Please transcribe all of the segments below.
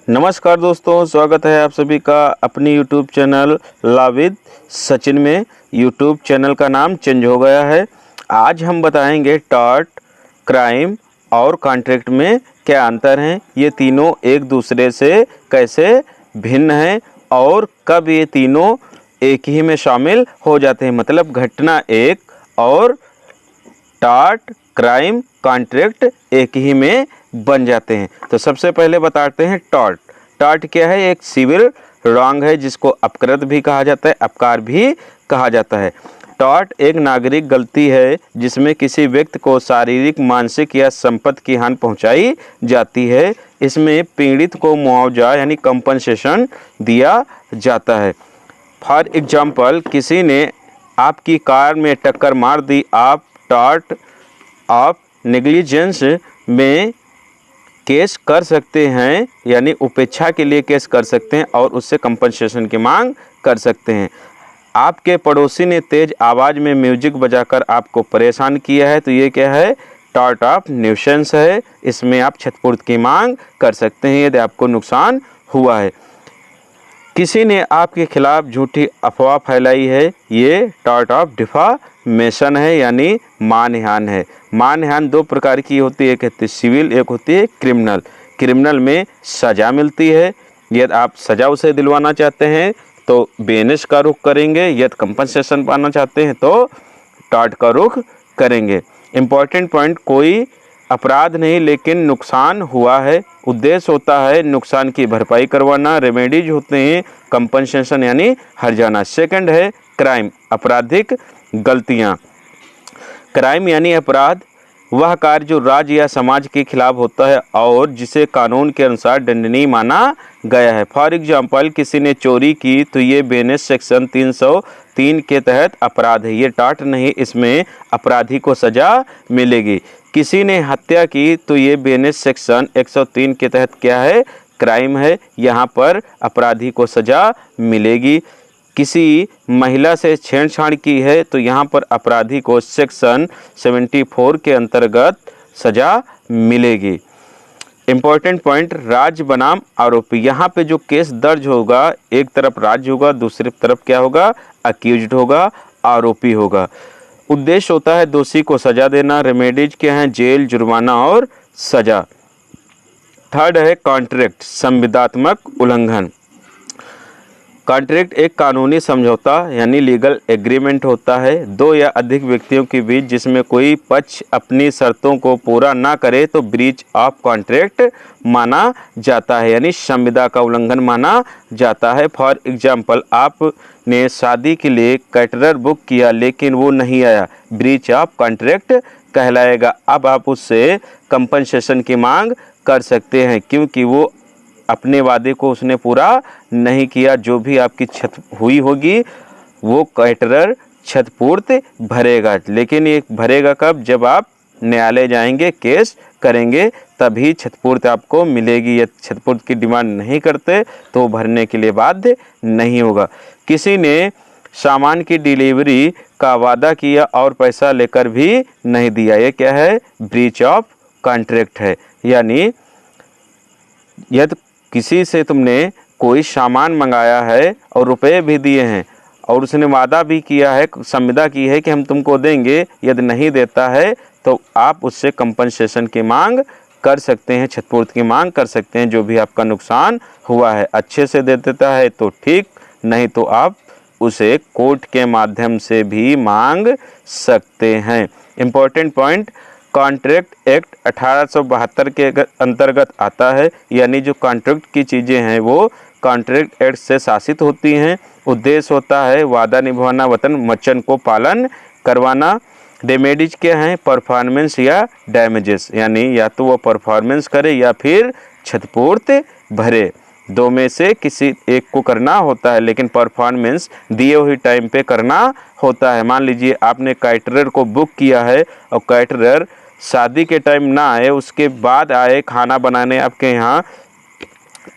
नमस्कार दोस्तों, स्वागत है आप सभी का अपनी YouTube channel law with Sachin में। यूट्यूब चैनल का नाम चेंज हो गया है। आज हम बताएंगे टॉर्ट, क्राइम और कॉन्ट्रैक्ट में क्या अंतर हैं, ये तीनों एक दूसरे से कैसे भिन्न हैं और कब ये तीनों एक ही में शामिल हो जाते हैं। मतलब घटना एक और टॉर्ट, क्राइम, कॉन्ट्रैक्ट एक ही में बन जाते हैं। तो सबसे पहले बताते हैं टॉर्ट। टॉर्ट क्या है? एक सिविल रॉन्ग है जिसको अपकृत भी कहा जाता है, अपकार भी कहा जाता है। टॉर्ट एक नागरिक गलती है जिसमें किसी व्यक्ति को शारीरिक, मानसिक या संपत्ति की हानि पहुंचाई जाती है। इसमें पीड़ित को मुआवजा यानी कंपनसेशन दिया जाता है। फॉर एग्जाम्पल, किसी ने आपकी कार में टक्कर मार दी, आप टॉर्ट ऑफ नेग्लिजेंस में केस कर सकते हैं, यानी उपेक्षा के लिए केस कर सकते हैं और उससे कंपनसेशन की मांग कर सकते हैं। आपके पड़ोसी ने तेज आवाज़ में म्यूजिक बजाकर आपको परेशान किया है, तो ये क्या है? टॉर्ट ऑफ न्यूसेंस है। इसमें आप क्षतिपूर्ति की मांग कर सकते हैं यदि आपको नुकसान हुआ है। किसी ने आपके खिलाफ झूठी अफवाह फैलाई है, ये टॉर्ट ऑफ डिफामेशन है, यानी मानहानि है। मानहानि दो प्रकार की होती है, एक होती है सिविल, एक होती है क्रिमिनल। क्रिमिनल में सज़ा मिलती है, यदि आप सज़ा उसे दिलवाना चाहते हैं तो बेनिश का रुख करेंगे, यदि कंपनसेशन पाना चाहते हैं तो टॉर्ट का रुख करेंगे। इम्पॉर्टेंट पॉइंट, कोई अपराध नहीं लेकिन नुकसान हुआ है। उद्देश्य होता है नुकसान की भरपाई करवाना। रेमेडीज होते हैं कंपनसेशन यानी हर्जाना। सेकंड है क्राइम, आपराधिक गलतियां। क्राइम यानी अपराध वह कार्य जो राज्य या समाज के खिलाफ होता है और जिसे कानून के अनुसार दंडनीय माना गया है। फॉर एग्जाम्पल, किसी ने चोरी की तो ये बेनेस सेक्शन 303 के तहत अपराध है, ये टॉर्ट नहीं, इसमें अपराधी को सजा मिलेगी। किसी ने हत्या की तो ये बेनेस सेक्शन 103 के तहत क्या है? क्राइम है, यहाँ पर अपराधी को सजा मिलेगी। किसी महिला से छेड़छाड़ की है तो यहाँ पर अपराधी को सेक्शन 74 के अंतर्गत सजा मिलेगी। इम्पॉर्टेंट पॉइंट, राज्य बनाम आरोपी। यहाँ पे जो केस दर्ज होगा, एक तरफ राज्य होगा, दूसरी तरफ क्या होगा? अक्यूज्ड होगा, आरोपी होगा। उद्देश्य होता है दोषी को सजा देना। रेमेडीज क्या हैं? जेल, जुर्माना और सजा। थर्ड है कॉन्ट्रैक्ट, संविदात्मक उल्लंघन। कॉन्ट्रैक्ट एक कानूनी समझौता यानी लीगल एग्रीमेंट होता है दो या अधिक व्यक्तियों के बीच, जिसमें कोई पक्ष अपनी शर्तों को पूरा ना करे तो ब्रीच ऑफ कॉन्ट्रैक्ट माना जाता है, यानी संविदा का उल्लंघन माना जाता है। फॉर एग्जाम्पल, आपने शादी के लिए कैटरर बुक किया लेकिन वो नहीं आया, ब्रीच ऑफ कॉन्ट्रैक्ट कहलाएगा। अब आप उससे कंपनसेशन की मांग कर सकते हैं क्योंकि वो अपने वादे को उसने पूरा नहीं किया। जो भी आपकी क्षत हुई होगी वो कैटरर क्षतिपूर्ति भरेगा, लेकिन ये भरेगा कब? जब आप न्यायालय जाएंगे, केस करेंगे, तभी क्षतिपूर्ति आपको मिलेगी। यदि क्षतिपूर्ति की डिमांड नहीं करते तो भरने के लिए बाध्य नहीं होगा। किसी ने सामान की डिलीवरी का वादा किया और पैसा लेकर भी नहीं दिया, ये क्या है? ब्रीच ऑफ कॉन्ट्रैक्ट है। यानी यदि किसी से तुमने कोई सामान मंगाया है और रुपए भी दिए हैं और उसने वादा भी किया है, संविदा की है कि हम तुमको देंगे, यदि नहीं देता है तो आप उससे कंपनसेशन की मांग कर सकते हैं, क्षतिपूर्ति की मांग कर सकते हैं। जो भी आपका नुकसान हुआ है, अच्छे से दे देता है तो ठीक, नहीं तो आप उसे कोर्ट के माध्यम से भी मांग सकते हैं। इम्पोर्टेंट पॉइंट, कॉन्ट्रैक्ट एक्ट 1872 के अंतर्गत आता है, यानी जो कॉन्ट्रैक्ट की चीज़ें हैं वो कॉन्ट्रैक्ट एक्ट से शासित होती हैं। उद्देश्य होता है वादा निभाना, वचन को पालन करवाना। डेमेजेस क्या हैं? परफॉर्मेंस या डैमेजेस, यानी या तो वो परफॉर्मेंस करे या फिर क्षतिपूर्ति भरे, दो में से किसी एक को करना होता है, लेकिन परफॉर्मेंस दिए हुए टाइम पे करना होता है। मान लीजिए आपने कैटरर को बुक किया है और कैटरर शादी के टाइम ना आए, उसके बाद आए खाना बनाने आपके यहाँ,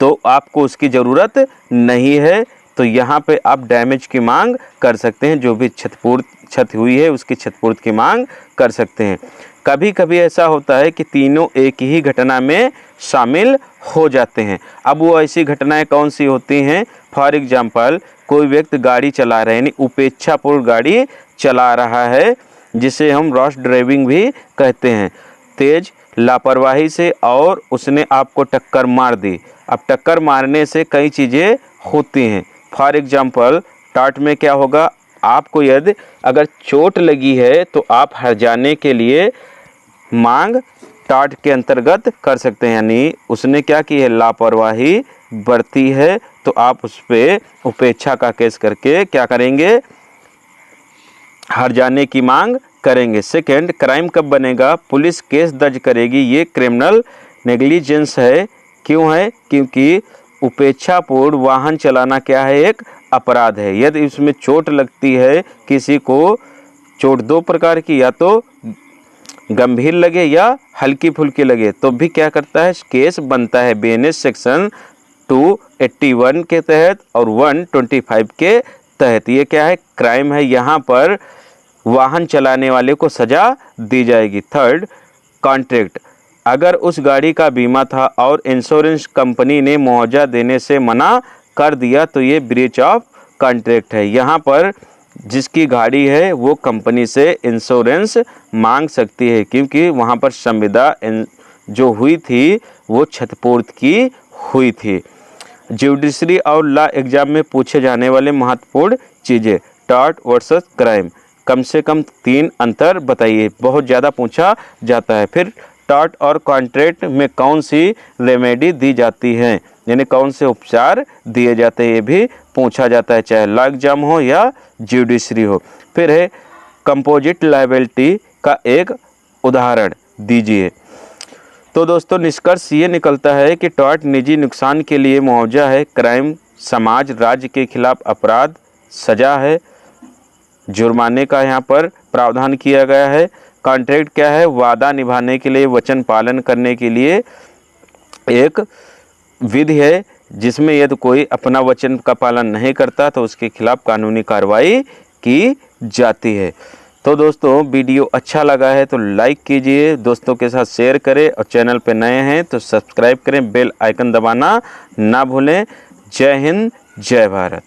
तो आपको उसकी ज़रूरत नहीं है, तो यहाँ पे आप डैमेज की मांग कर सकते हैं। जो भी क्षति हुई है उसकी क्षतिपूर्ति की मांग कर सकते हैं। कभी कभी ऐसा होता है कि तीनों एक ही घटना में शामिल हो जाते हैं। अब वो ऐसी घटनाएं कौन सी होती हैं? फॉर एग्जांपल, कोई व्यक्ति गाड़ी चला रहे यानी उपेक्षापूर्ण गाड़ी चला रहा है, जिसे हम रैश ड्राइविंग भी कहते हैं, तेज लापरवाही से, और उसने आपको टक्कर मार दी। अब टक्कर मारने से कई चीज़ें होती हैं। फॉर एग्जांपल, टाट में क्या होगा? आपको यदि अगर चोट लगी है तो आप हर्जाने के लिए मांग टाट के अंतर्गत कर सकते हैं, यानी उसने क्या की है? लापरवाही बरती है, तो आप उस पर उपेक्षा का केस करके क्या करेंगे? हर्जाने की मांग करेंगे। सेकंड, क्राइम कब बनेगा? पुलिस केस दर्ज करेगी, ये क्रिमिनल नेग्लिजेंस है। क्यों है? क्योंकि उपेक्षापूर्ण वाहन चलाना क्या है? एक अपराध है। यदि इसमें चोट लगती है, किसी को चोट दो प्रकार की, या तो गंभीर लगे या हल्की फुल्की लगे, तो भी क्या करता है? केस बनता है बीएनएस सेक्शन 281 के तहत और 125 के तहत। ये क्या है? क्राइम है। यहाँ पर वाहन चलाने वाले को सजा दी जाएगी। थर्ड, कॉन्ट्रैक्ट, अगर उस गाड़ी का बीमा था और इंश्योरेंस कंपनी ने मुआवजा देने से मना कर दिया तो ये ब्रीच ऑफ कॉन्ट्रैक्ट है। यहाँ पर जिसकी गाड़ी है वो कंपनी से इंश्योरेंस मांग सकती है, क्योंकि वहाँ पर संविदा जो हुई थी वो क्षतिपूर्ति की हुई थी। जुडिशरी और लॉ एग्जाम में पूछे जाने वाले महत्वपूर्ण चीज़ें, टॉर्ट वर्सेस क्राइम, कम से कम 3 अंतर बताइए, बहुत ज़्यादा पूछा जाता है। फिर टॉर्ट और कॉन्ट्रैक्ट में कौन सी रेमेडी दी जाती है, यानी कौन से उपचार दिए जाते हैं, ये भी पूछा जाता है, चाहे लॉ एग्जाम हो या जुडिशरी हो। फिर है कंपोजिट लायबिलिटी का एक उदाहरण दीजिए। तो दोस्तों, निष्कर्ष ये निकलता है कि टॉर्ट निजी नुकसान के लिए मुआवजा है, क्राइम समाज राज्य के खिलाफ अपराध सजा है, जुर्माने का यहाँ पर प्रावधान किया गया है। कॉन्ट्रैक्ट क्या है? वादा निभाने के लिए, वचन पालन करने के लिए एक विधि है, जिसमें यदि कोई अपना वचन का पालन नहीं करता तो उसके खिलाफ कानूनी कार्रवाई की जाती है। तो दोस्तों, वीडियो अच्छा लगा है तो लाइक कीजिए, दोस्तों के साथ शेयर करें, और चैनल पे नए हैं तो सब्सक्राइब करें, बेल आइकन दबाना ना भूलें। जय हिंद, जय भारत।